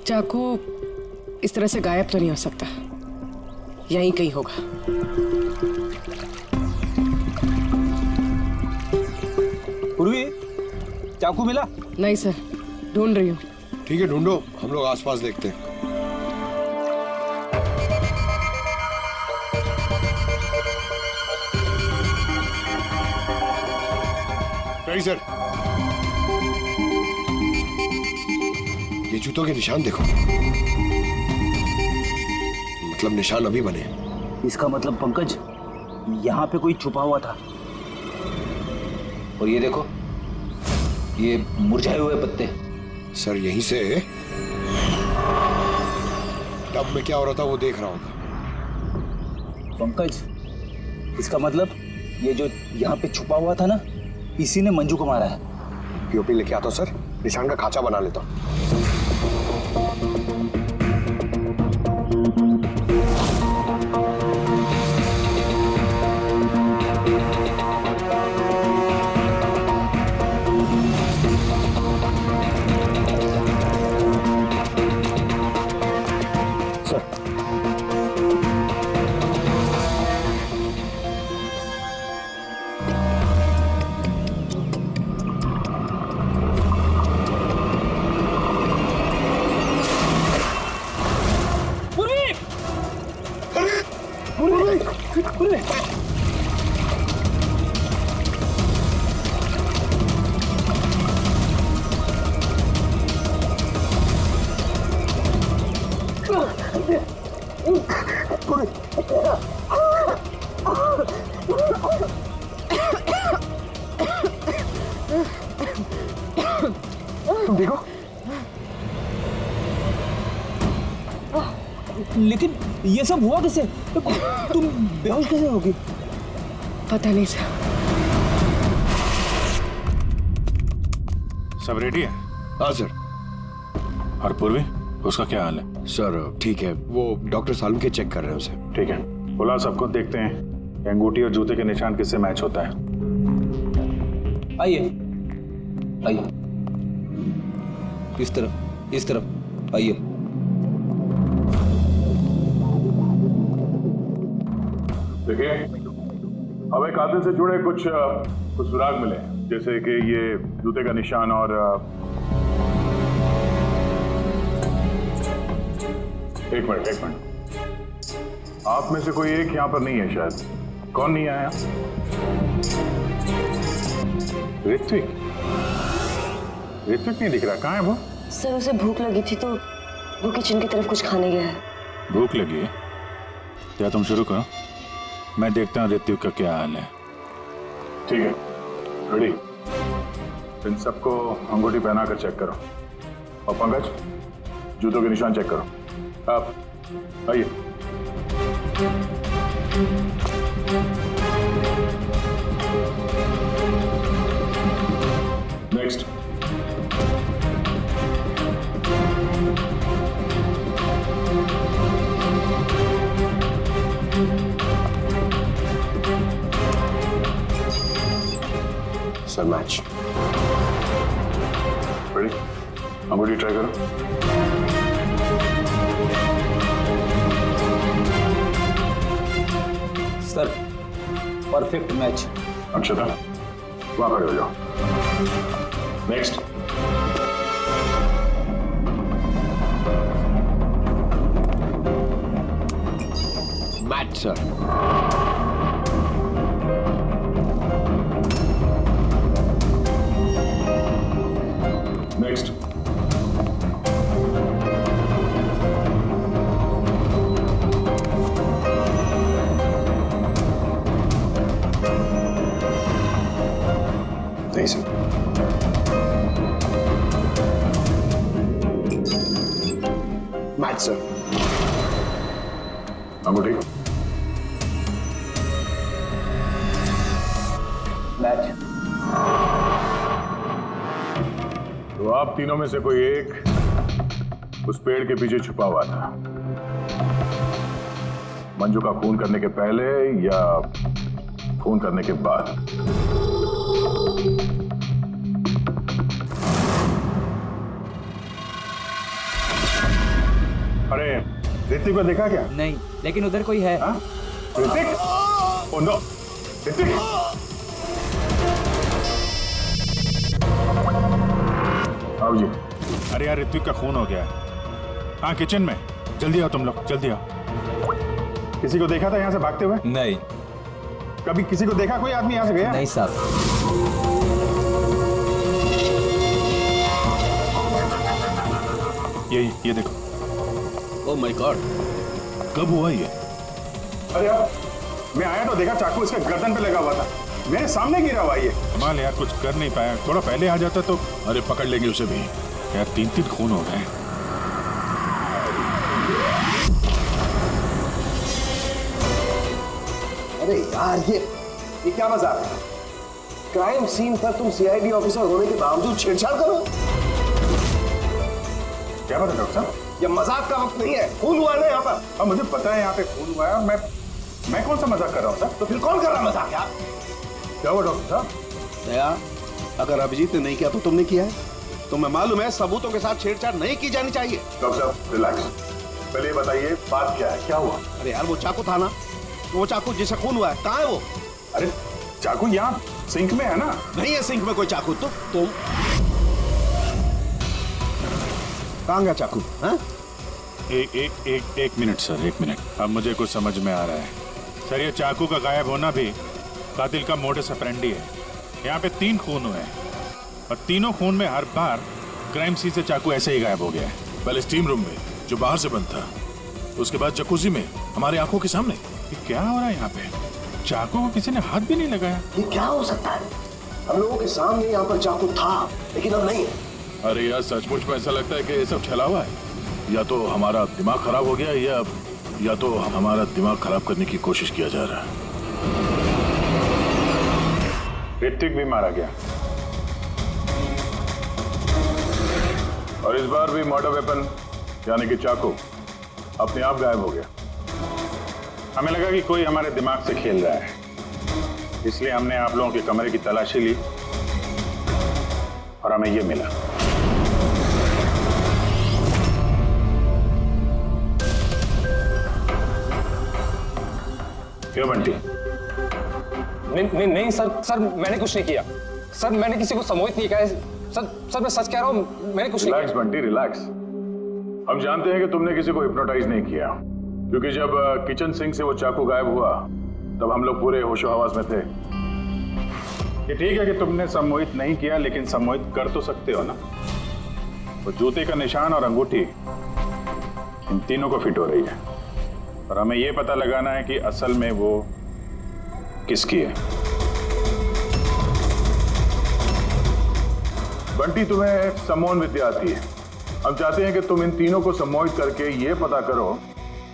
चाकू इस तरह से गायब तो नहीं हो सकता, यहीं कहीं होगा। पूर्वी, चाकू मिला? नहीं सर, ढूंढ रही हूँ। ठीक है, ढूंढो, हम लोग आसपास देखते हैं। सही सर, ये जूतों के निशान देखो, मतलब निशान अभी बने। इसका मतलब पंकज, यहाँ पे कोई छुपा हुआ था। और ये देखो, ये मुरझाए हुए पत्ते। सर यहीं से टब में क्या हो रहा था वो देख रहा होगा। पंकज, इसका मतलब ये जो यहाँ पे छुपा हुआ था ना, इसी ने मंजू को मारा है। पीओपी लेके आता हूं सर, निशान का खांचा बना लेता हूं। देखो, लेकिन ये सब हुआ कैसे? तुम बेहोश कैसे होगी? पता नहीं सर। सब रेडी है? हाँ सर। और पूर्वी, उसका क्या हाल है? सर ठीक है, वो डॉक्टर सालम के चेक कर रहे हैं उसे। ठीक है, बुला सबको, देखते हैं कि अंगूठी और जूते के निशान किससे मैच होता है। आइए आइए, इस तरफ आइए। देखिए, हमें कातिल से जुड़े कुछ सुराग मिले, जैसे कि ये जूते का निशान और एक मिनट, आप में से कोई एक यहाँ पर नहीं है शायद। कौन नहीं आया? ऋत्विक नहीं दिख रहा, कहाँ है वो? सर उसे भूख लगी थी तो वो किचन की तरफ कुछ खाने गया है। भूख लगी है? क्या तुम शुरू करो, मैं देखता हूँ ऋत्विक का क्या हाल है। ठीक है, रेडी। इन सबको अंगूठी पहना कर चेक करो। और पंकज, जूतों के निशान चेक करो। आप आइए। नेक्स्ट। Sir match ready? अंगूठी ट्राई करो। Sir perfect match. अक्षता, वहां खड़े हो जाओ। नेक्स्ट। Match sir. नेक्स्ट। नहीं सर। Match sir. अंगूठी। मैच। तो आप तीनों में से कोई एक उस पेड़ के पीछे छुपा हुआ था, मंजू का खून करने के पहले या खून करने के बाद? ऋतिक को देखा क्या? नहीं, लेकिन उधर कोई है। हाँ? ऋतिक? Oh no, Hrithik! आओ जी। अरे यार ऋतिक का खून हो गया है। हाँ किचन में, जल्दी आओ तुम लोग, जल्दी आओ। किसी को देखा था यहाँ से भागते हुए? नहीं। कभी किसी को देखा कोई आदमी यहाँ से गया? नहीं साहब। ये देखो। ओह माय गॉड, कब हुआ ये? अरे यार मैं आया तो देखा चाकू इसके गर्दन पे लगा हुआ था, मेरे सामने गिरा हुआ ये। कमाल यार, कुछ कर नहीं पाया, थोड़ा पहले आ जाता तो। अरे पकड़ लेंगे उसे भी यार, 3 खून हो गए हैं। अरे यार ये क्या मजाक है? क्राइम सीन पर तुम सीआईडी ऑफिसर होने के बावजूद छेड़छाड़ करो? क्या बात है डॉक्टर साहब? ये मजाक का वक्त नहीं है, खून हुआ है ना यहाँ पर। अब मुझे पता है यहाँ पे खून हुआ है, और मैं कौन सा मजाक कर रहा हूँ सर? तो फिर कौन कर रहा है मजाक यार? क्या हुआ डॉक्टर साहब? दया, अगर अभिजीत ने नहीं किया तो तुमने किया है? तुम्हें मालूम है सबूतों के साथ छेड़छाड़ नहीं की जानी चाहिए। डॉक्टर साहब रिलैक्स, पहले ये बताइए बात क्या है, क्या हुआ? अरे यार वो चाकू था ना, वो चाकू जिससे खून हुआ है, कहाँ है वो? अरे चाकू यहाँ सिंक में है ना? नहीं है सिंक में कोई चाकू। तो तुम कहाँ गया चाकू? हाँ? एक मिनट सर, 1 मिनट। अब मुझे कुछ समझ में आ रहा है सर। ये चाकू का गायब होना भी कातिल का मोडस ऑपरेंडी है। यहाँ पे 3 खून हुए हैं, और तीनों खून में हर बार क्राइम सीन से चाकू ऐसे ही गायब हो गया है। पहले स्टीम रूम में जो बाहर से बंद था, उसके बाद जकूजी में हमारी आंखों के सामने। ये क्या हो रहा है यहाँ पे? चाकू को किसी ने हाथ भी नहीं लगाया। ये क्या हो सकता है? हम लोगों के सामने यहाँ पर चाकू था, लेकिन अब नहीं है। अरे यार सचमुच में ऐसा लगता है कि ये सब छला हुआ है। या तो हमारा दिमाग खराब हो गया, या तो हमारा दिमाग खराब करने की कोशिश किया जा रहा है। ऋतिक भी मारा गया, और इस बार भी मर्डर वेपन यानी कि चाकू अपने आप गायब हो गया। हमें लगा कि कोई हमारे दिमाग से खेल रहा है, इसलिए हमने आप लोगों के कमरे की तलाशी ली, और हमें ये मिला। क्यों बंटी? नहीं सर मैंने कुछ नहीं किया सर। मैंने किसी को सम्मोहित नहीं किया है सर। मैं सच कह रहा हूँ, मैंने कुछ नहीं किया। Relax Bunty, relax. हम जानते हैं कि तुमने किसी को हिप्नोटाइज नहीं किया, क्योंकि जब किचन सिंक से वो चाकू गायब हुआ तब हम लोग पूरे होशो हवास में थे। ये ठीक है कि तुमने सम्मोहित नहीं किया, लेकिन सम्मोहित कर तो सकते हो ना। वो जूते का निशान और अंगूठी इन तीनों को फिट हो रही है, और हमें ये पता लगाना है कि असल में वो किसकी है। बंटी तुम्हें सम्मोहन विद्या आती है। हम चाहते हैं कि तुम इन तीनों को सम्मोहित करके ये पता करो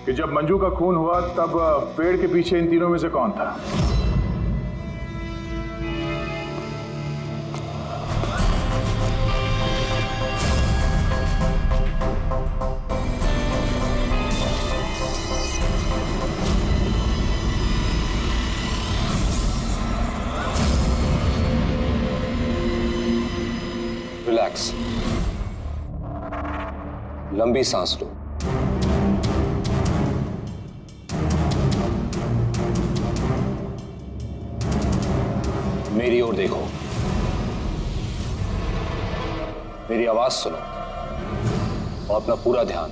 कि जब मंजू का खून हुआ तब पेड़ के पीछे इन तीनों में से कौन था। रिलैक्स, लंबी सांस लो। मेरी ओर देखो, मेरी आवाज सुनो, और अपना पूरा ध्यान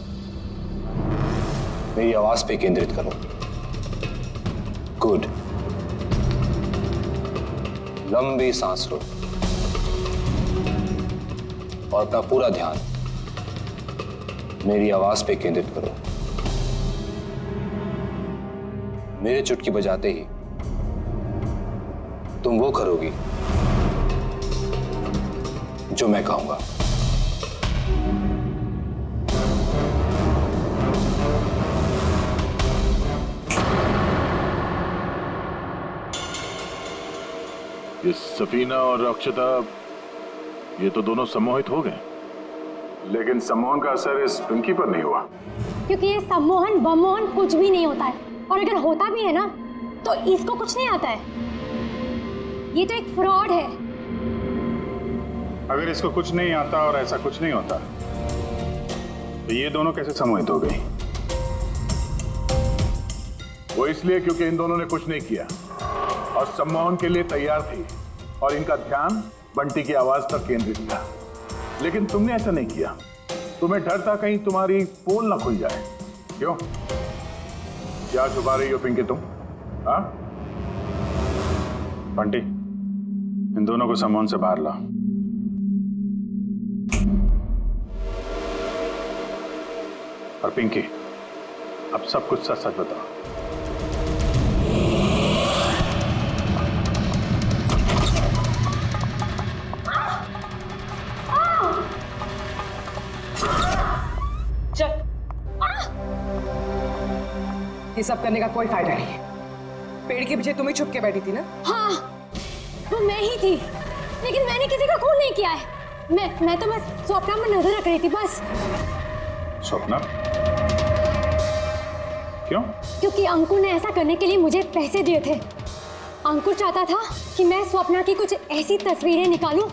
मेरी आवाज पे केंद्रित करो। गुड। लंबी सांस लो, और अपना पूरा ध्यान मेरी आवाज पे केंद्रित करो। मेरे चुटकी बजाते ही तुम वो करोगी जो मैं कहूंगा। ये सफीना और अक्षता, ये तो दोनों सम्मोहित हो गए, लेकिन सम्मोहन का असर इस पिंकी पर नहीं हुआ। क्योंकि ये सम्मोहन बमोहन कुछ भी नहीं होता है, और अगर होता भी है ना तो इसको कुछ नहीं आता है। ये तो एक फ्रॉड है। अगर इसको कुछ नहीं आता और ऐसा कुछ नहीं होता तो ये दोनों कैसे सम्मोहित हो गई? वो इसलिए क्योंकि इन दोनों ने कुछ नहीं किया और सम्मोहन के लिए तैयार थी और इनका ध्यान बंटी की आवाज पर केंद्रित था। लेकिन तुमने ऐसा नहीं किया। तुम्हें डर था कहीं तुम्हारी पोल ना खुल जाए। क्यों? क्या छुपा रही हो पिंकी तुम? हाँ? बंटी, इन दोनों को सम्मोहन से बाहर लाओ। और पिंकी, अब सब कुछ सच सच बताओ। चल, ये सब करने का कोई फायदा नहीं है। पेड़ के पीछे तुम ही छुप के बैठी थी ना? हाँ, वो मैं ही थी, लेकिन मैंने किसी का खून नहीं किया है। मैं तो बस स्वप्ना में नजर रख रही थी बस। स्वप्ना? क्यों? क्योंकि अंकुर ने ऐसा करने के लिए मुझे पैसे दिए थे। अंकुर चाहता था कि मैं स्वप्ना की कुछ ऐसी तस्वीरें निकालूं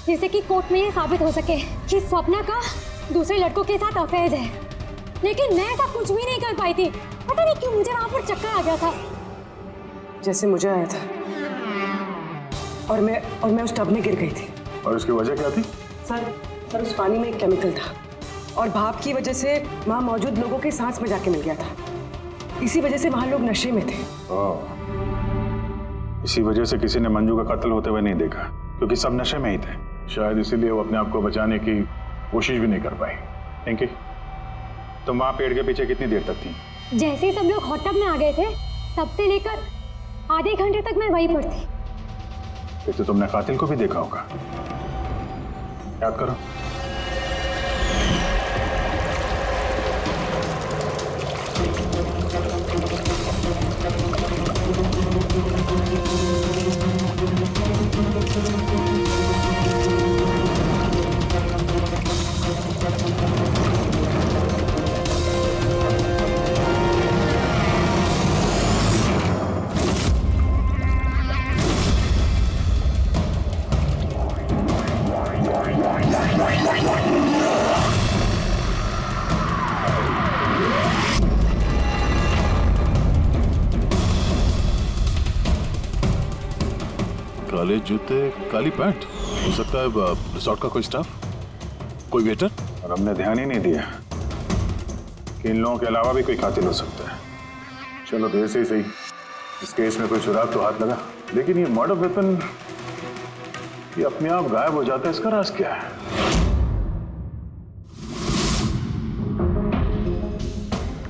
जिससे कि कोर्ट में ये साबित हो सके कि स्वप्ना का दूसरे लड़कों के साथ अफेयर है। लेकिन मैं ऐसा कुछ भी नहीं कर पाई थी। पता नहीं क्यों मुझे वहां पर चक्कर आ गया था, जैसे मुझे आया था। और मैं उस टब में गिर गई थी। और इसकी वजह क्या थी? सर उस पानी में एक केमिकल था और भाप की वजह से वहां मौजूद लोगों के सांस में जाके मिल गया था। इसी वजह से वहां लोग नशे में थे। इसी वजह से किसी ने मंजू का कत्ल होते हुए नहीं देखा, क्योंकि सब नशे में ही थे। शायद इसीलिए वो अपने आप को बचाने की कोशिश भी नहीं कर पाई। पिंकी, तुम वहां पेड़ के पीछे कितनी देर तक थी? जैसे ही सब लोग हॉट टब में आ गए थे तब से लेकर आधे घंटे तक मैं वहीं पर थी। फिर तो तुमने कातिल को भी देखा होगा। याद करो। काले जूते, काली पैंट। हो सकता है रिसोर्ट का कोई स्टाफ, कोई वेटर। और हमने ध्यान ही नहीं दिया कि इन लोगों के अलावा भी कोई कातिल हो सकता है। चलो देर से ही सही, इस केस में कोई सुराग तो हाथ लगा। लेकिन ये मर्डर वेपन ये अपने आप गायब हो जाता है, इसका राज क्या है?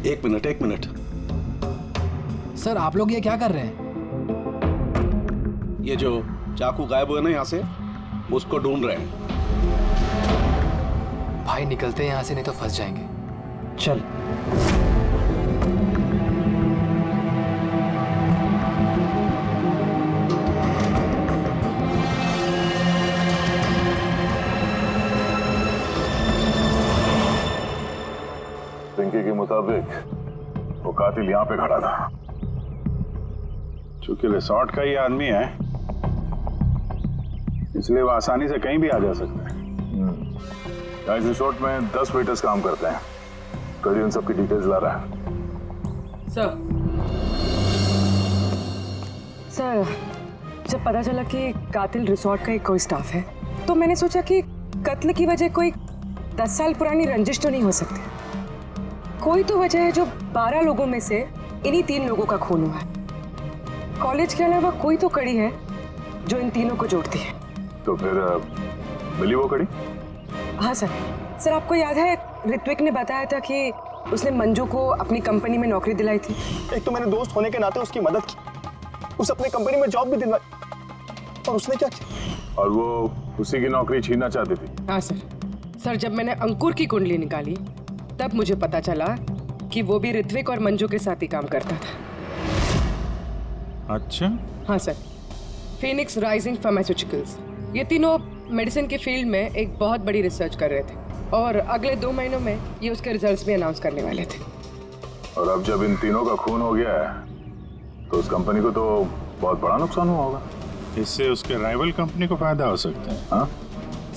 एक मिनट। सर, आप लोग ये क्या कर रहे हैं? ये जो चाकू गायब हुआ ना यहाँ से, उसको ढूंढ रहे हैं। भाई निकलते हैं यहाँ से, नहीं तो फंस जाएंगे। चल। पिंकी के मुताबिक वो कातिल यहाँ पे खड़ा था। चूंकि रिसोर्ट का ही आदमी है, इसलिए वो आसानी से कहीं भी आ जा सकता है। इस रिसोर्ट में 10 वेटर्स काम करते हैं। कड़ी उन सब की डिटेल्स ला रहा है। सर, जब पता चला कि कातिल रिसोर्ट का ही कोई स्टाफ है, तो मैंने सोचा कि कत्ल की वजह कोई 10 साल पुरानी रंजिश तो नहीं हो सकती। कोई तो वजह है जो 12 लोगों में से इन्हीं 3 लोगों का खून हुआ है। कॉलेज के अलावा कोई तो कड़ी है जो इन तीनों को जोड़ती है। तो फिर मिली वो कड़ी? हाँ सर, आपको याद है ऋत्विक ने बताया था कि उसने मंजू को अपनी कंपनी में नौकरी दिलाई थी। एक तो मैंने दोस्त होने के नाते उसकी मदद की, उसे अपनी कंपनी में जॉब भी दिलवाई, और उसने क्या किया? और वो उसी की नौकरी छीनना चाहती थी। हाँ सर, जब मैंने अंकुर की कुंडली निकाली तब मुझे पता चला कि वो भी ऋत्विक और मंजू के साथ ही काम करता था। अच्छा। हाँ सर, फिनिक्स राइजिंग फार्मास्यूटिकल्स, ये तीनों मेडिसिन के फील्ड में एक बहुत बड़ी रिसर्च कर रहे थे और अगले 2 महीनों में ये उसके रिजल्ट्स भी अनाउंस करने वाले थे। और अब जब इन तीनों का खून हो गया है तो उस कंपनी को तो बहुत बड़ा नुकसान हुआ होगा। इससे उसके राइवल कंपनी को फायदा हो सकता है। हाँ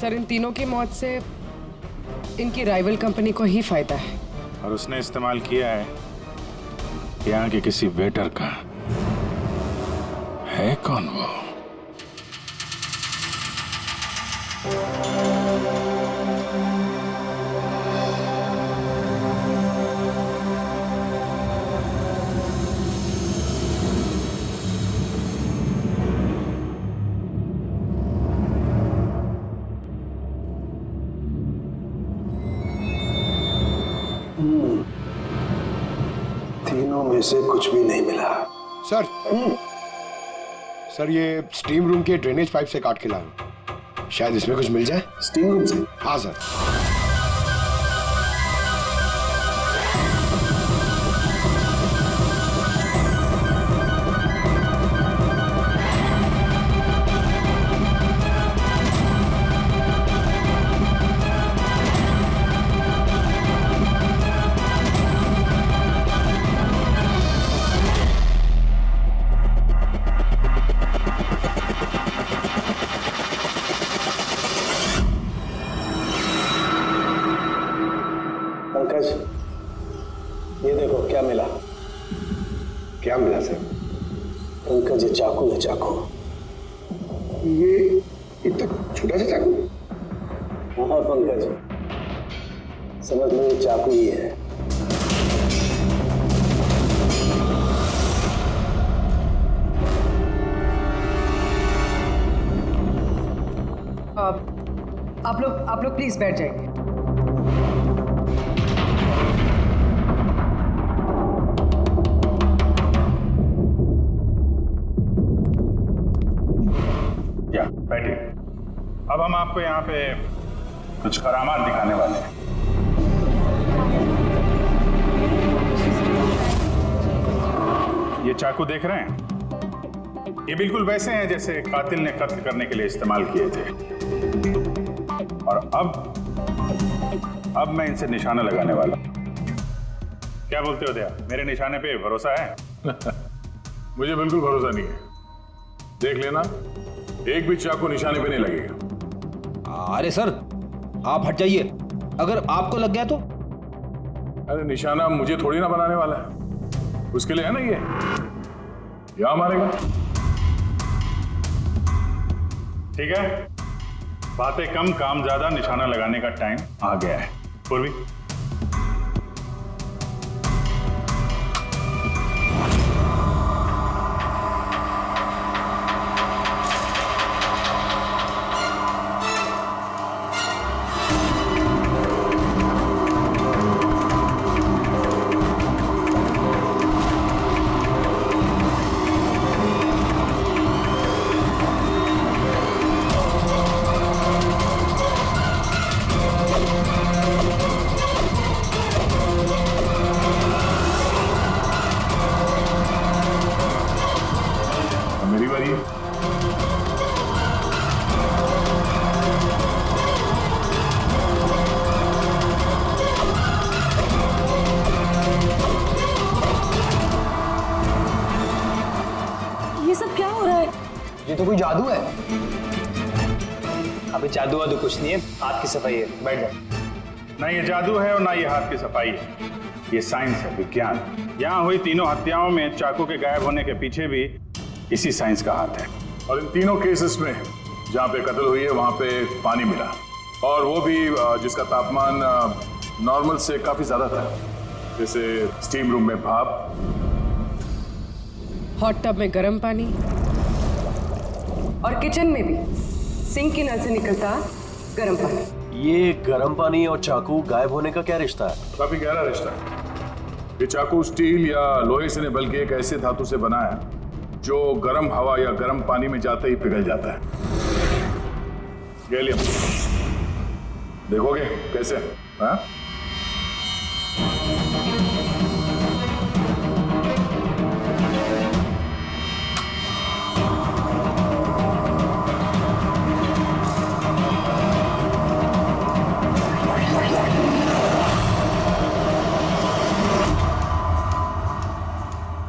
सर, इन तीनों की मौत से इनकी राइवल कंपनी को ही फायदा है। और उसने इस्तेमाल किया है यहाँ के किसी वेटर का है। कौन वो? तीनों में से कुछ भी नहीं मिला। सर सर, ये स्टीम रूम के ड्रेनेज पाइप से काट के लाया, शायद इसमें कुछ मिल जाए। स्टीम रूम से? हाँ सर। पंकज, ये देखो क्या मिला। क्या मिला सर? पंकज, ये चाकू है, चाकू। ये इतना छोटा सा चाकू? हाँ पंकज, समझ लो ये चाकू ही है। आप लोग प्लीज बैठ जाइए। बैठिए। अब हम आपको यहाँ पे कुछ करामात दिखाने वाले हैं। ये चाकू देख रहे हैं? ये बिल्कुल वैसे हैं जैसे कातिल ने कत्ल करने के लिए इस्तेमाल किए थे। और अब मैं इनसे निशाना लगाने वाला। क्या बोलते हो दया, मेरे निशाने पे भरोसा है? मुझे बिल्कुल भरोसा नहीं है। देख लेना, एक भी चाकू निशाने पे नहीं लगेगा। अरे सर, आप हट जाइए, अगर आपको लग गया तो? अरे निशाना मुझे थोड़ी ना बनाने वाला है, उसके लिए है ना ये यहाँ मारेगा। ठीक है, बातें कम काम ज्यादा, निशाना लगाने का टाइम आ गया है। पूर्वी, मेरी बारी है। ये सब क्या हो रहा है? ये तो कोई जादू है। अबे जादू वादू कुछ नहीं है, हाथ की सफाई है। बैठ जाओ। ना ये जादू है और ना ये हाथ की सफाई है, ये साइंस है, विज्ञान। यहाँ हुई तीनों हत्याओं में चाकू के गायब होने के पीछे भी इसी साइंस का हाथ है। और इन तीनों केसेस में जहाँ पे कत्ल हुई है वहाँ पे पानी मिला, और वो भी जिसका तापमान नॉर्मल से काफी ज्यादा था, जैसे स्टीम रूम में भाप, हॉट टब में गर्म पानी, और किचन में भी सिंक के नल से निकलता गर्म पानी। ये गर्म पानी और चाकू गायब होने का क्या रिश्ता है? काफी गहरा रिश्ता है। ये चाकू स्टील या लोहे से नहीं बल्कि एक ऐसे धातु से बना है जो गर्म हवा या गर्म पानी में जाते ही पिघल जाता है। गैलियम, देखोगे कैसे? हाँ?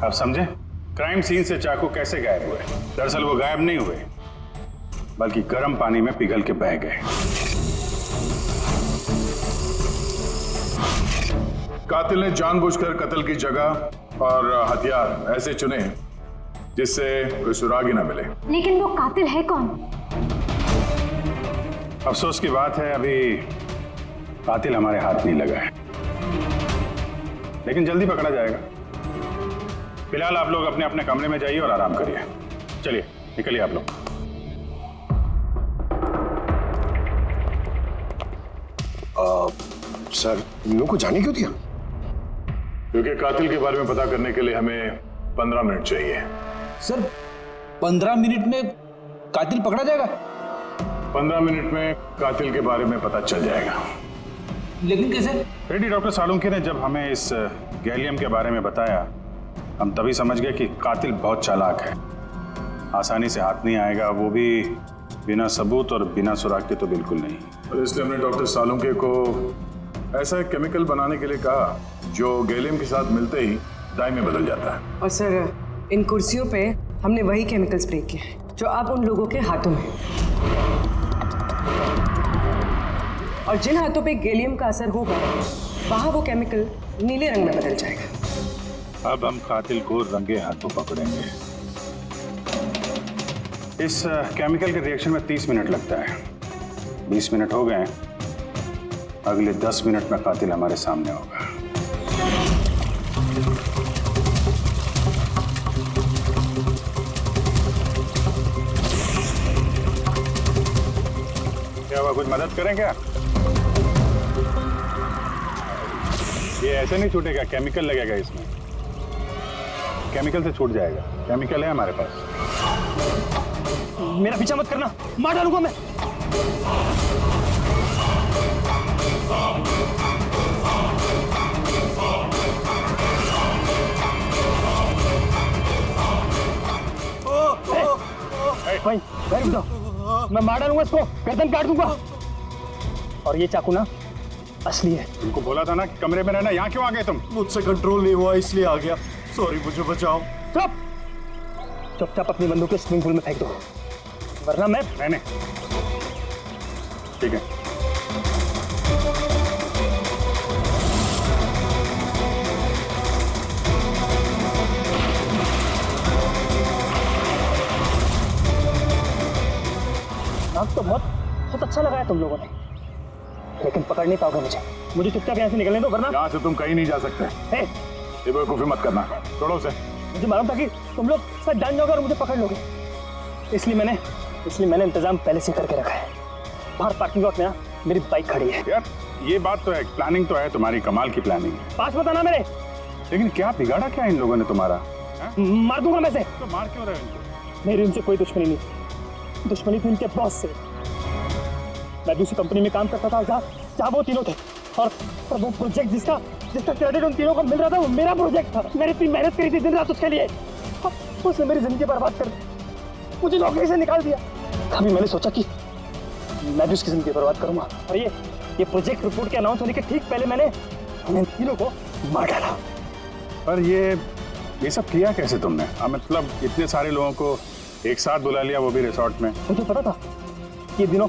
अब समझे क्राइम सीन से चाकू कैसे गायब हुए? दरअसल वो गायब नहीं हुए, बल्कि गर्म पानी में पिघल के बह गए। कातिल ने जानबूझकर कत्ल की जगह और हथियार ऐसे चुने जिससे कोई सुराग ही ना मिले। लेकिन वो कातिल है कौन? अफसोस की बात है अभी कातिल हमारे हाथ नहीं लगा है, लेकिन जल्दी पकड़ा जाएगा। फिलहाल आप लोग अपने अपने कमरे में जाइए और आराम करिए। चलिए निकलिए आप लोग। सर इन लोगों को जाने क्यों दिया? क्योंकि कातिल के बारे में पता करने के लिए हमें 15 मिनट चाहिए। सर 15 मिनट में कातिल पकड़ा जाएगा? 15 मिनट में कातिल के बारे में पता चल जाएगा। लेकिन कैसे? रेड्डी डॉक्टर सालुंके ने जब हमें इस गैलियम के बारे में बताया, हम तभी समझ गए कि कातिल बहुत चालाक है, आसानी से हाथ नहीं आएगा, वो भी बिना सबूत और बिना सुराग के तो बिल्कुल नहीं। और इसलिए हमने डॉक्टर सालुंके को ऐसा एक केमिकल बनाने के लिए कहा जो गैलियम के साथ मिलते ही डाई में बदल जाता है। और सर इन कुर्सियों पे हमने वही केमिकल स्प्रे किए हैं जो अब उन लोगों के हाथों में, और जिन हाथों पे गैलियम का असर होगा वहां वो केमिकल नीले रंग में बदल जाएगा। अब हम कातिल को रंगे हाथों पकड़ेंगे। इस केमिकल के रिएक्शन में 30 मिनट लगता है। 20 मिनट हो गए, अगले 10 मिनट में कातिल हमारे सामने होगा। क्या हुआ, कुछ मदद करें क्या? ये ऐसे नहीं छूटेगा, केमिकल लगेगा इसमें। केमिकल से छूट जाएगा, केमिकल है हमारे पास। मेरा पीछा मत करना, मार डालूंगा मैं। भाई रुक जाओ, मैं मार डालूंगा इसको, गर्दन काट दूंगा। और ये चाकू ना असली है। तुमको बोला था ना कि कमरे में रहना, यहाँ क्यों आ गए तुम? मुझसे कंट्रोल नहीं हुआ इसलिए आ गया। सॉरी, मुझे बचाओ। चुप, चुपचाप अपनी बंदूक स्विमिंग पूल में फेंक दो, वरना मैं नहीं। ठीक है। नाम तो बहुत अच्छा लगाया तुम लोगों ने, लेकिन पकड़ नहीं पाओगे मुझे चुपचाप यहाँ से निकलने दो, वरना यहाँ से तुम कहीं नहीं जा सकते। ये बेवकूफी मत करना, छोड़ो उसे। मुझे मालूम था कि तुम लोग सब जान जाओगे और मुझे पकड़ लोगे, इसलिए मैंने इंतजाम पहले से करके रखा है। बाहर पार्किंग लॉट में ना मेरी बाइक खड़ी है। यार ये बात तो है, प्लानिंग तो है तुम्हारी, कमाल की प्लानिंग है। पास बताना मेरे। लेकिन क्या बिगाड़ा क्या इन लोगों ने तुम्हारा? मार दूंगा मैं से। तो मार क्यों रहे हो इनको? मेरी उनसे कोई दुश्मनी नहीं, दुश्मनी थी उनके बॉस से। मैं भी उसी कंपनी में काम करता था जहाँ वो तीनों थे, और वो प्रोजेक्ट जिसका क्रेडिट उन तीनों को मिल रहा था वो मेरा प्रोजेक्ट था। मैंने इतनी मेहनत करी थी दिन रात उसके लिए, उसने मेरी जिंदगी बर्बाद कर दी, मुझे नौकरी से निकाल दिया। अभी मैंने सोचा कि मैं भी उसकी जिंदगी बर्बाद करूंगा, और ये प्रोजेक्ट रिपोर्ट के अनाउंस होने के ठीक पहले मैंने इन तीनों को मार डाला। पर ये सब किया कैसे तुमने? मतलब इतने सारे लोगों को एक साथ बुला लिया, वो भी रिसोर्ट में। मुझे पता था ये दिनों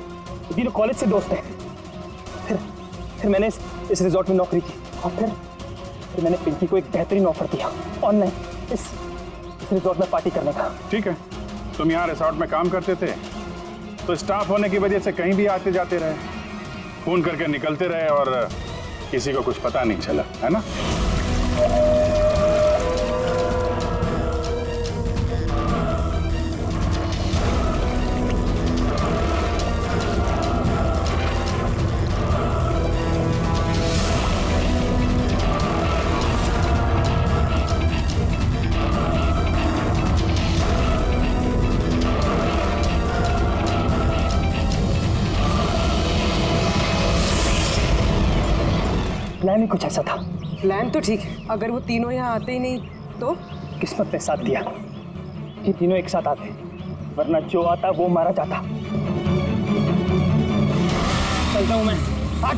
कॉलेज से दोस्त हैं। फिर मैंने इस रिजॉर्ट में नौकरी की, और फिर मैंने पिंकी को एक बेहतरीन ऑफर दिया ऑनलाइन इस रिजॉर्ट में पार्टी करने का। ठीक है, तुम यहाँ रिसोर्ट में काम करते थे तो स्टाफ होने की वजह से कहीं भी आते जाते रहे, फोन करके निकलते रहे, और किसी को कुछ पता नहीं चला, है ना? प्लान ही कुछ ऐसा था। प्लान तो ठीक है, अगर वो तीनों यहाँ आते ही नहीं तो? किस्मत ने साथ दिया कि तीनों एक साथ आते, वरना जो आता वो मारा जाता। चलता हूं मैं। हट।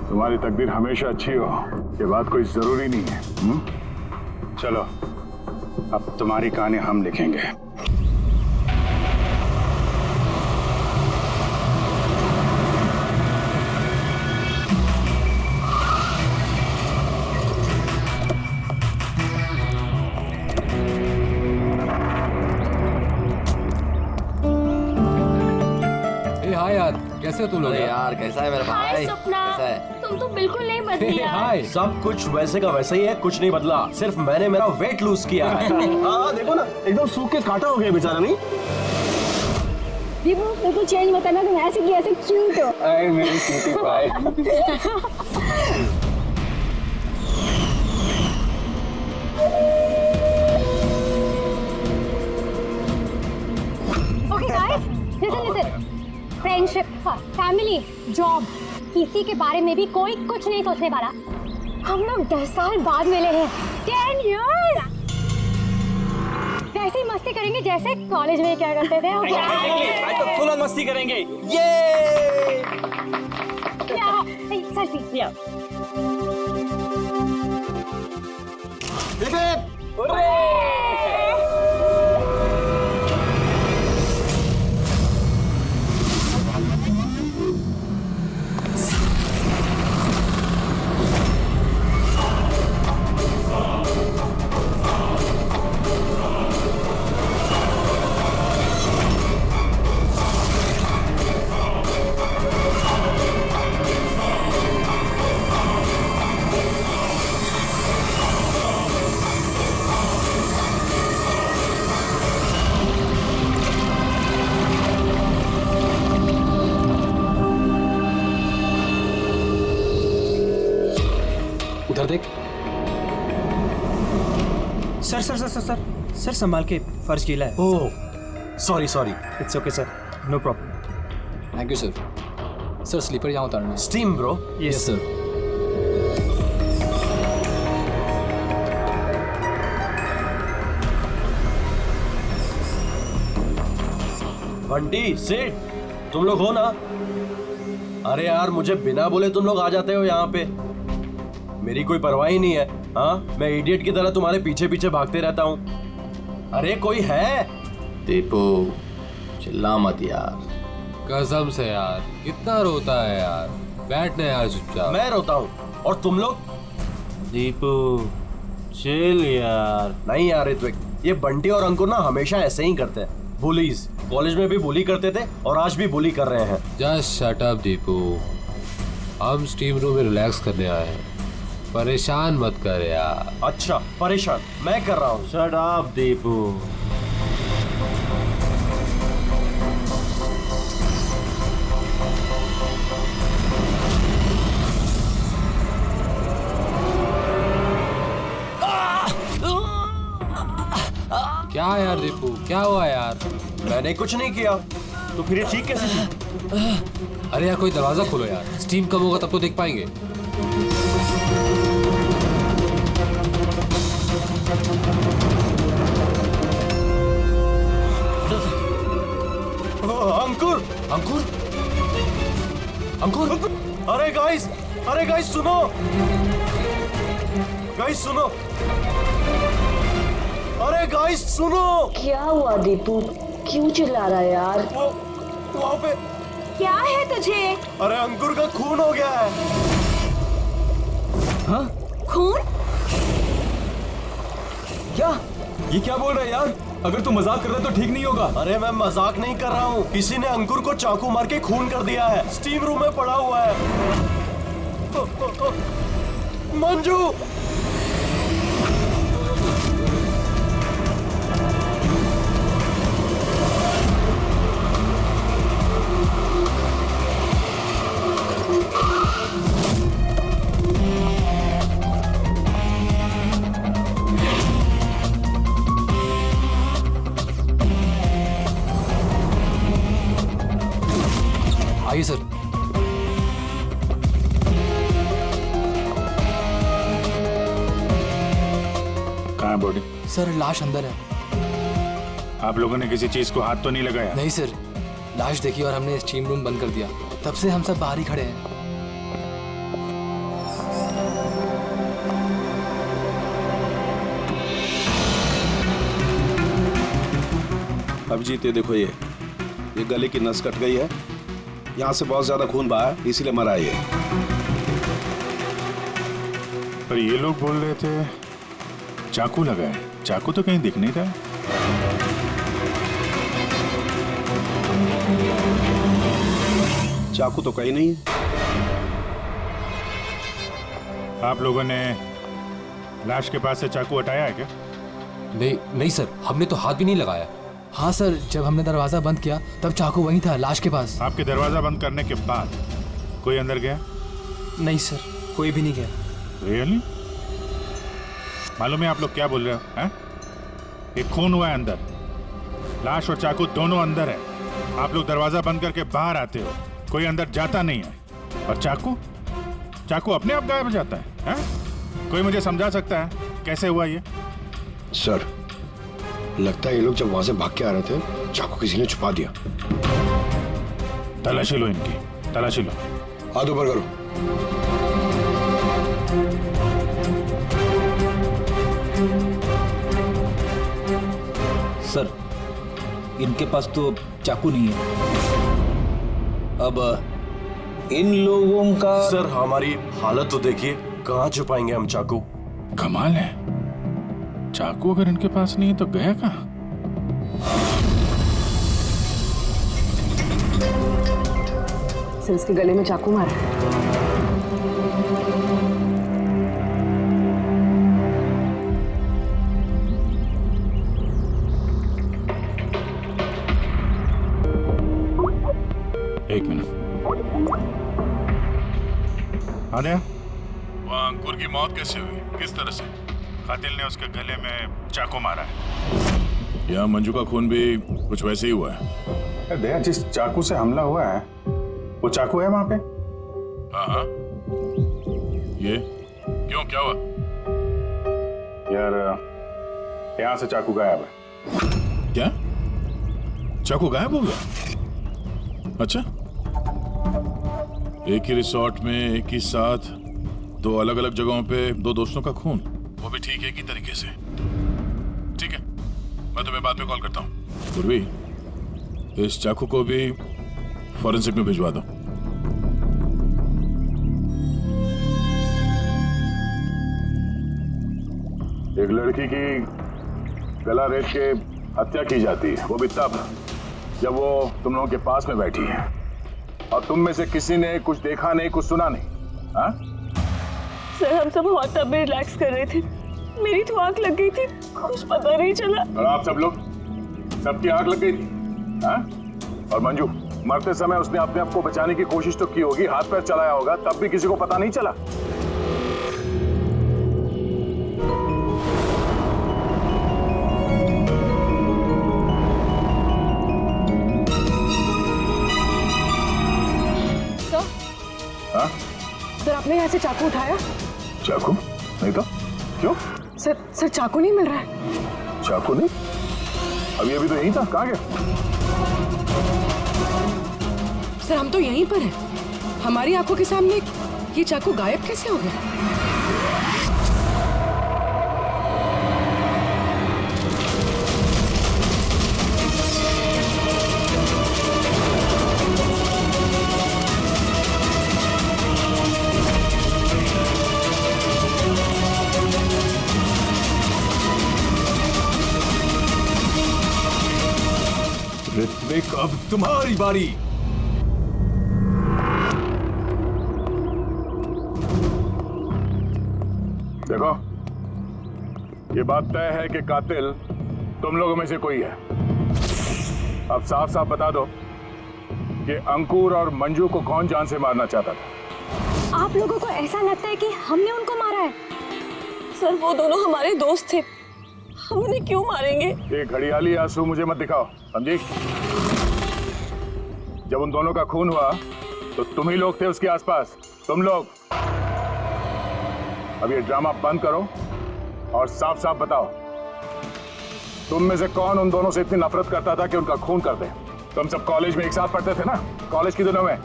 तुम्हारी तकदीर हमेशा अच्छी हो, ये बात कोई जरूरी नहीं है। चलो अब तुम्हारी कहानी हम लिखेंगे। हाय यार, कैसे हो तुम लोग? यार कैसा है मेरा भाई? सपना, कैसा है? तुम तो बिल्कुल नहीं बदली यार। हाय। सब कुछ वैसे का वैसा ही है, कुछ नहीं बदला, सिर्फ मैंने मेरा वेट लूज किया है। हाँ देखो ना, एकदम सूख के काटा हो गया बेचारा। नहीं दीपू, बिल्कुल चेंज मत करना, तुम ऐसे की ऐसे क्यूट हो। अरे मेरी cutie pie. Okay guys, listen. Friendship, family, job, किसी के बारे में भी कोई कुछ नहीं सोचने वाला। हम लोग 10 साल बाद मिले हैं। 10 years। वैसे ही मस्ती करेंगे जैसे कॉलेज में क्या करते थे। आज तो फुल ऑन मस्ती करेंगे। ये सेल्फी। उधर देख। Sir sir sir sir sir sir संभाल के, फर्श गीला है। Oh sorry. It's okay sir, no problem. Thank you sir. Sir slipper यहाँ उतारना। Steam bro. Yes sir. Bunty Seth, तुम लोग हो ना? अरे यार, मुझे बिना बोले तुम लोग आ जाते हो यहाँ पे। मेरी कोई परवाह ही नहीं है। हाँ, मैं इडियट की तरह तुम्हारे पीछे पीछे भागते रहता हूँ। अरे कोई है? दीपू चिल्ला मत यार। कसम से यार, कितना रोता है यार। बैठने यार चुपचाप। मैं रोता हूँ और तुम लोग? दीपू चिल यार। नहीं यार ऋत्विक, ये बंटी और अंकुर ना हमेशा ऐसे ही करते हैं। बुलीज, कॉलेज में भी बुली करते थे और आज भी बुली कर रहे हैं। Just shut up Deepu. हम स्टीम रूम में रिलैक्स करने आए हैं, परेशान मत कर यार। अच्छा परेशान मैं कर रहा हूँ। Shut up Deepu. क्या यार दीपू, क्या हुआ यार? मैंने कुछ नहीं किया, तो फिर ये ठीक कैसे थी? अरे यार कोई दरवाजा खोलो यार, स्टीम कम होगा तब तो देख पाएंगे। अंकुर अंकुर अंकुर। अरे गाइस सुनो। गाइस सुनो। अरे गाइस सुनो। क्या हुआ दीपू, क्यों चिल्ला रहा है यार? वो वहाँ पे क्या है तुझे? अरे अंकुर का खून हो गया है। हाँ? खून? क्या? ये क्या बोल रहा है यार? अगर तू मजाक कर रहा है तो ठीक नहीं होगा। अरे मैं मजाक नहीं कर रहा हूँ, किसी ने अंकुर को चाकू मार के खून कर दिया है। स्टीम रूम में पड़ा हुआ है। मंजू। आइए सर। कहाँ है बॉडी? सर लाश अंदर है। आप लोगों ने किसी चीज को हाथ तो नहीं लगाया? नहीं सर, लाश देखी और हमने स्टीम रूम बंद कर दिया, तब से हम सब बाहर ही खड़े हैं। अभिजीत ये देखो, ये गले की नस कट गई है, यहाँ से बहुत ज्यादा खून बहा है, इसीलिए मरा है ये। पर ये लोग बोल रहे थे चाकू लगा है। चाकू तो कहीं दिख नहीं रहा है। चाकू तो कहीं नहीं है। आप लोगों ने लाश के पास से चाकू हटाया है क्या? नहीं सर, हमने तो हाथ भी नहीं लगाया। हाँ सर, जब हमने दरवाजा बंद किया तब चाकू वहीं था, लाश के पास। आपके दरवाजा बंद करने के बाद कोई अंदर गया? नहीं सर, कोई भी नहीं गया। रियली? मालूम है आप लोग क्या बोल रहे हो? हैं? एक खून हुआ है अंदर, लाश और चाकू दोनों अंदर है। आप लोग दरवाजा बंद करके बाहर आते हो, कोई अंदर जाता नहीं है। और चाकू अपने आप गायब हो जाता है, हैं? कोई मुझे समझा सकता है कैसे हुआ ये? सर, लगता है ये लोग जब वहां से भाग के आ रहे थे, चाकू किसी ने छुपा दिया। तलाशी लो इनकी, तलाशी लो। हाथ ऊपर करो। सर, इनके पास तो चाकू नहीं है। अब इन लोगों का सर, हमारी हालत तो देखिए, कहाँ छुपाएंगे हम चाकू? कमाल है, चाकू अगर इनके पास नहीं है तो गया कहाँ? सर, इसके गले में चाकू मारा है। एक मिनट। आद्या, वहाँ अंकुर की मौत कैसे हुई? किस तरह से? कातिल ने उसके गले में चाकू मारा है। यहाँ मंजू का खून भी कुछ वैसे ही हुआ है। दया, जिस चाकू से हमला हुआ है वो चाकू है वहां पे? हाँ। ये क्यों, क्या हुआ? यार, यहाँ से चाकू गायब है। क्या? चाकू गायब हो गया? अच्छा, एक ही रिसोर्ट में एक ही साथ दो अलग अलग जगहों पे दो दोस्तों का खून, वो भी ठीक एक ही तरीके से। ठीक है, मैं तुम्हें बाद में कॉल करता हूँ। पूर्वी, इस चाकू को भी फॉरेंसिक में भिजवा दो। एक लड़की की गला रेत के हत्या की जाती है, वो भी तब जब वो तुम लोगों के पास में बैठी है और तुम में से किसी ने कुछ देखा नहीं, कुछ सुना नहीं। हाँ? सर, हम सब हॉट टब में रिलैक्स कर रहे थे, मेरी तो आंख लग गई थी, कुछ पता नहीं चला। और आप सब लोग, सबकी आंख लग गई थी? हाँ? और मंजू, मरते समय उसने अपने आप को बचाने की कोशिश तो की होगी, हाथ पैर चलाया होगा, तब भी किसी को पता नहीं चला। हाँ? सर, आपने यहाँ से चाकू उठाया? चाकू नहीं तो क्यों? सर, चाकू नहीं मिल रहा है। चाकू नहीं? अभी तो यहीं था, कहाँ गया? सर, हम तो यहीं पर हैं। हमारी आंखों के सामने ये चाकू गायब कैसे हो गया? ऋत्विक, अब तुम्हारी बारी। देखो, ये बात तय है कि कातिल तुम लोगों में से कोई है। अब साफ साफ बता दो कि अंकुर और मंजू को कौन जान से मारना चाहता था। आप लोगों को ऐसा लगता है कि हमने उनको मारा है? सर, वो दोनों हमारे दोस्त थे, हम उन्हें क्यों मारेंगे? ये घड़ियाली आंसू मुझे मत दिखाओ, समझी? जब उन दोनों का खून हुआ तो तुम ही लोग थे उसके आसपास, तुम लोग। अब ये ड्रामा बंद करो और साफ साफ बताओ, तुम में से कौन उन दोनों से इतनी नफरत करता था कि उनका खून कर दे? तुम सब कॉलेज में एक साथ पढ़ते थे ना, कॉलेज के दिनों में।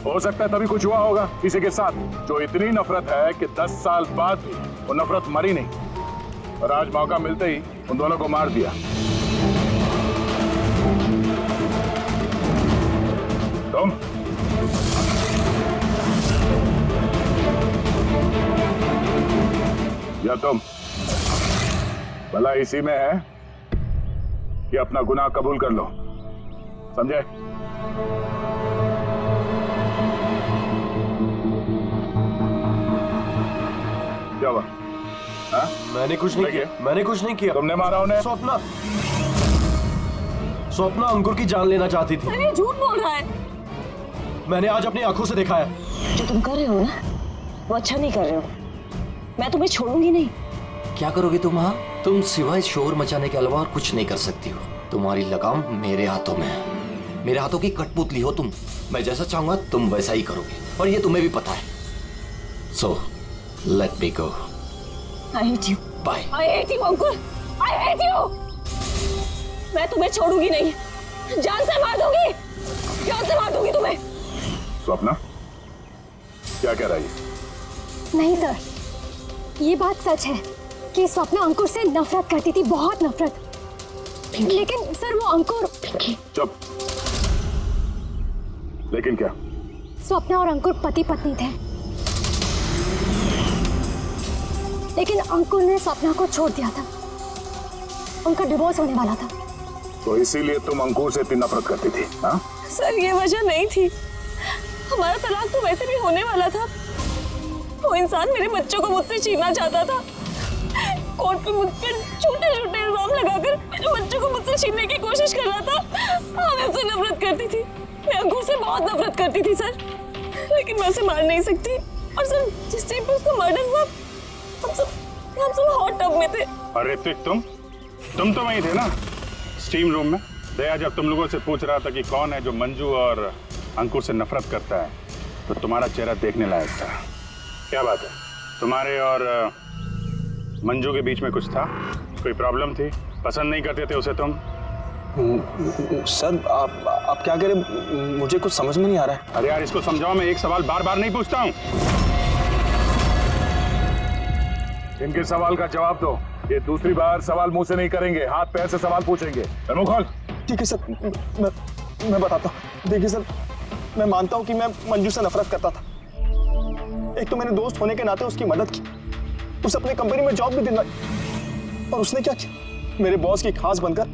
हो सकता है तभी कुछ हुआ होगा किसी के साथ, जो इतनी नफरत है कि 10 साल बाद भी वो नफरत मरी नहीं, और आज मौका मिलते ही उन दोनों को मार दिया। तुम या तुम भला इसी में है कि अपना गुनाह कबूल कर लो, समझे? क्या हुआ? हाँ? मैंने कुछ नहीं किया। मैंने कुछ नहीं किया। तुमने मारा उन्हें? स्वप्ना अंकुर की जान लेना चाहती थी। अरे झूठ बोल रहा है। मैंने आज अपनी आंखों से देखा है। जो तुम कर रहे हो ना वो अच्छा नहीं कर रहे हो। मैं तुम्हें छोड़ूंगी नहीं। क्या करोगे तुम? हाँ, तुम सिवाय शोर मचाने के अलावा और कुछ नहीं कर सकती हो। तुम्हारी लगाम मेरे हाथों में है। मेरे हाथों की कठपुतली हो तुम। मैं जैसा चाहूंगा तुम वैसा ही करोगे, और ये तुम्हें भी पता है। So let me go. I hate you. Bye. I hate you, Ankur. I hate you. मैं तुम्हें छोड़ूंगी नहीं। जान से मार दूंगी। जान से मार दूंगी तुम्हें। स्वप्ना क्या कह रही है? नहीं सर, ये बात सच है कि स्वप्ना अंकुर से नफरत करती थी, बहुत नफरत। लेकिन सर वो अंकुर। चुप। लेकिन क्या? स्वप्ना और अंकुर पति पत्नी थे, लेकिन अंकुर ने स्वप्ना को छोड़ दिया था। उनका डिवोर्स होने वाला था। तो इसीलिए तुम अंकुर से इतनी नफरत करती थी? हाँ? सर ये वजह नहीं थी। हमारा तलाक तो वैसे भी होने वाला था। वो इंसान मेरे बच्चों को मुझसे छीनना चाहता था। कोर्ट में मुझ पर छोटे छोटे इल्जाम लगाकर मेरे बच्चों को मुझसे छीनने की कोशिश कर रहा था। हाँ, मैं उससे नफरत करती थी। मैं अंकुर से बहुत नफरत करती थी सर, लेकिन मैं उसे मार नहीं सकती। और सर जिस टाइम पे उसका मर्डर हुआ हम सब हॉट टब में थे। अरे ऋत्विक, तुम तो वहीं थे ना, स्टीम रूम में। दया जब तुम लोगों से पूछ रहा था कि कौन है जो मंजू और अंकुर से नफरत करता है, तो तुम्हारा चेहरा देखने लायक था। क्या बात है, तुम्हारे और मंजू के बीच में कुछ था? कोई प्रॉब्लम थी? पसंद नहीं करते थे उसे तुम? सर आप क्या कह रहे? मुझे कुछ समझ में नहीं आ रहा है। अरे यार इसको समझाओ, मैं एक सवाल बार बार नहीं पूछता हूँ। इनके सवाल का जवाब दो। ये दूसरी बार सवाल मुंह से नहीं करेंगे, हाथ पैर से सवाल पूछेंगे। मुंह खोल। ठीक है सर, मैं बताता हूँ। देखिए सर, मैं मानता हूँ कि मैं मंजू से नफरत करता था। एक तो मैंने दोस्त होने के नाते उसकी मदद की, उसे अपने कंपनी में जॉब भी दिलवाई, और उसने क्या किया? मेरे बॉस की खास बनकर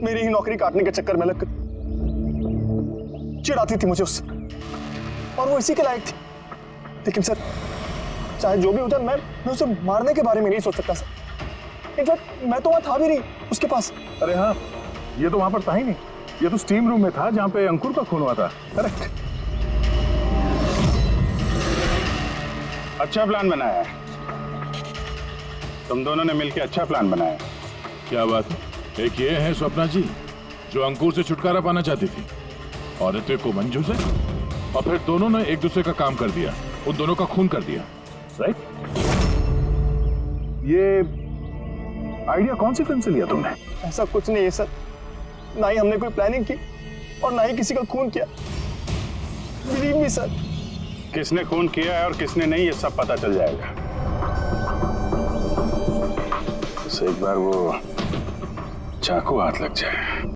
मेरी ही नौकरी काटने के चक्कर में लगकर चिढ़ाती थी मुझे उससे, और वो इसी के लायक थी। लेकिन सर चाहे जो भी होता, मैं उसे मारने के बारे में नहीं सोच सकता सर। इनफैक्ट मैं तो वहां था भी नहीं उसके पास। अरे हाँ, ये तो वहां पर था ही नहीं। ये तो स्टीम रूम में था जहां पे अंकुर का खून हुआ था। करेक्ट। अच्छा प्लान बनाया है तुम दोनों ने मिलकर, अच्छा प्लान बनाया। क्या बात है? एक ये है स्वप्ना जी जो अंकुर से छुटकारा पाना चाहती थी, और ऋत्विक को मंजू से, और फिर दोनों ने एक दूसरे का काम कर दिया, उन दोनों का खून कर दिया। राइट? ये आइडिया कौन सी फिल्म से लिया तुमने? ऐसा कुछ नहीं है सर, ना ही हमने कोई प्लानिंग की और ना ही किसी का खून किया। Believe me sir. किसने खून किया है और किसने नहीं, ये सब पता चल जाएगा। बस एक बार वो चाकू हाथ लग जाए।